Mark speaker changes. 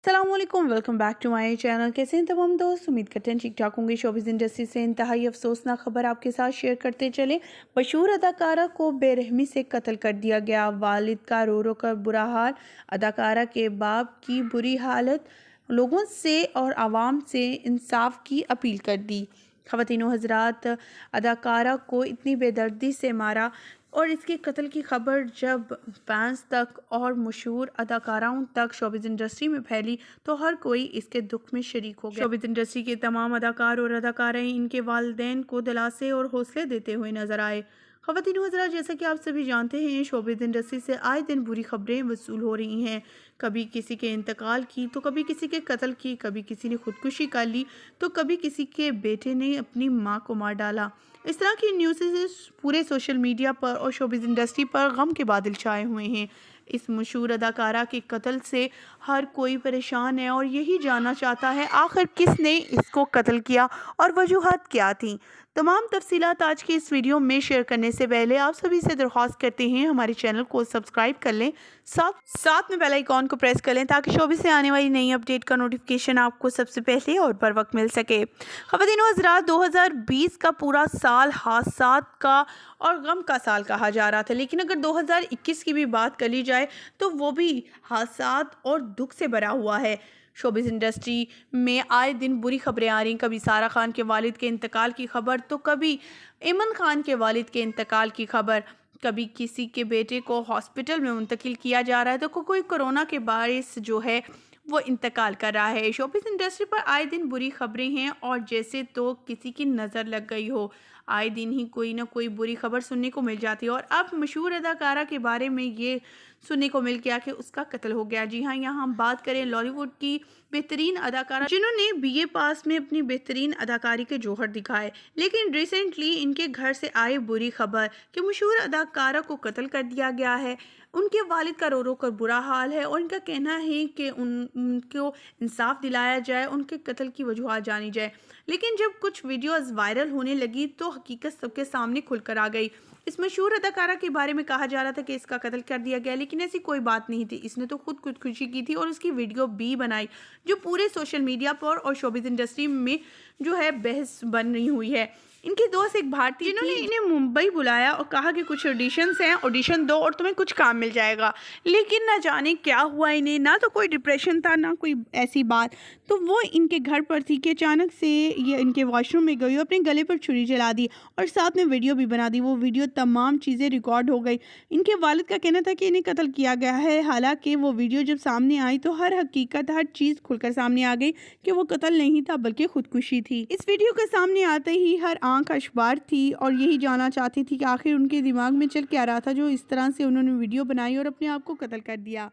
Speaker 1: अस्सलामुअलैकुम, welcome back to my channel. कैसे हैं तमाम दोस्त? उम्मीद करते हैं ठीक ठाक होंगे। शोबिज़ इंडस्ट्री से इंतहाई अफसोसनाक खबर आपके साथ शेयर करते चले। मशहूर अदाकारा को बेरहमी से कत्ल कर दिया गया। वालिद का रो रो कर बुरा हाल। अदाकारा के बाप की बुरी हालत। लोगों से और आवाम से इंसाफ की अपील कर दी। ख़वातीनो हज़रात, अदाकारा को इतनी बेदर्दी से मारा और इसके कत्ल की खबर जब फैंस तक और मशहूर अदाकाराओं तक शोबिज़ इंडस्ट्री में फैली तो हर कोई इसके दुख में शरीक हो गया। शोबिज़ इंडस्ट्री के तमाम अदाकार और अदाकाराएं इनके वालिदैन को दिलासे और हौसले देते हुए नजर आए। ख़वातीन हज़रात, जैसा कि आप सभी जानते हैं, शोबिज़ इंडस्ट्री से आए दिन बुरी खबरें वसूल हो रही हैं। कभी किसी के इंतकाल की तो कभी किसी के कत्ल की, कभी किसी ने खुदकुशी कर ली तो कभी किसी के बेटे ने अपनी मां को मार डाला। इस तरह की न्यूज़ से पूरे सोशल मीडिया पर और शोबिज़ इंडस्ट्री पर गम के बादल छाए हुए हैं। इस मशहूर अदाकारा के कत्ल से हर कोई परेशान है और यही जानना चाहता है आखिर किसने इसको कत्ल किया और वजूहात क्या थी। तमाम तफसीलात आज की इस वीडियो में शेयर करने से पहले आप सभी से दरख्वास्त करते हैं हमारे चैनल को सब्सक्राइब कर लें, साथ में बेल आइकॉन को प्रेस कर लें ताकि शोबिज़ से आने वाली नई अपडेट का नोटिफिकेशन आपको सबसे पहले और बर वक्त मिल सके। ख़वातीन हज़रात, 2020 का पूरा साल हादसात का और गम का साल कहा जा रहा था, लेकिन अगर 2021 की भी बात कर ली जाए तो वो भी हादसात और दुख से भरा हुआ है। शोबिज़ इंडस्ट्री में आए दिन बुरी खबरें आ रही। कभी सारा खान के वालिद के इंतकाल की खबर तो कभी इमन खान के वालिद के इंतकाल की खबर, कभी किसी के बेटे को हॉस्पिटल में मुंतकिल किया जा रहा है तो कोई कोरोना के बारिश जो है वो इंतकाल कर रहा है। शोबिज़ इंडस्ट्री पर आए दिन बुरी खबरें हैं और जैसे तो किसी की नज़र लग गई हो। आए दिन ही कोई ना कोई बुरी खबर सुनने को मिल जाती है और अब मशहूर अदाकारा के बारे में ये सुनने को मिल गया कि उसका कत्ल हो गया। जी हाँ, यहाँ हम बात करें लॉलीवुड की बेहतरीन अदाकारा जिन्होंने बीए पास में अपनी बेहतरीन अदाकारी के जौहर दिखाए, लेकिन रिसेंटली इनके घर से आए बुरी खबर कि मशहूर अदाकारा को कत्ल कर दिया गया है। उनके वालिद का रो रो कर बुरा हाल है और इनका कहना है कि उनको इंसाफ दिलाया जाए, उनके कत्ल की वजूहत जानी जाए। लेकिन जब कुछ वीडियोस वायरल होने लगी तो हकीकत सबके सामने खुलकर आ गई। इस मशहूर अदाकारा के बारे में कहा जा रहा था कि इसका कत्ल कर दिया गया, लेकिन ऐसी कोई बात नहीं थी। इसने तो खुदकुशी की थी और उसकी वीडियो भी बनाई जो पूरे सोशल मीडिया पर और शोबिज़ इंडस्ट्री में जो है बहस बन रही हुई है। इनके दोस्त एक भारतीय जिन्होंने इन्हें मुंबई बुलाया और कहा कि कुछ ऑडिशंस हैं, ऑडिशन दो और तुम्हें कुछ काम मिल जाएगा। लेकिन ना जाने क्या हुआ इन्हें, ना तो कोई डिप्रेशन था ना कोई ऐसी बात। तो वो इनके घर पर थी कि अचानक से ये इनके वॉशरूम में गई, अपने गले पर छुरी जला दी और साथ में वीडियो भी बना दी। वो वीडियो तमाम चीज़ें रिकॉर्ड हो गई। इनके वालिद का कहना था कि इन्हें कत्ल किया गया है। हालांकि वो वीडियो जब सामने आई तो हर हकीकत, हर चीज़ खुलकर सामने आ गई कि वो कत्ल नहीं था बल्कि खुदकुशी थी। इस वीडियो के सामने आते ही हर आंख अशबार थी और यही जानना चाहती थी कि आखिर उनके दिमाग में चल क्या रहा था जो इस तरह से उन्होंने वीडियो बनाई और अपने आप को कत्ल कर दिया।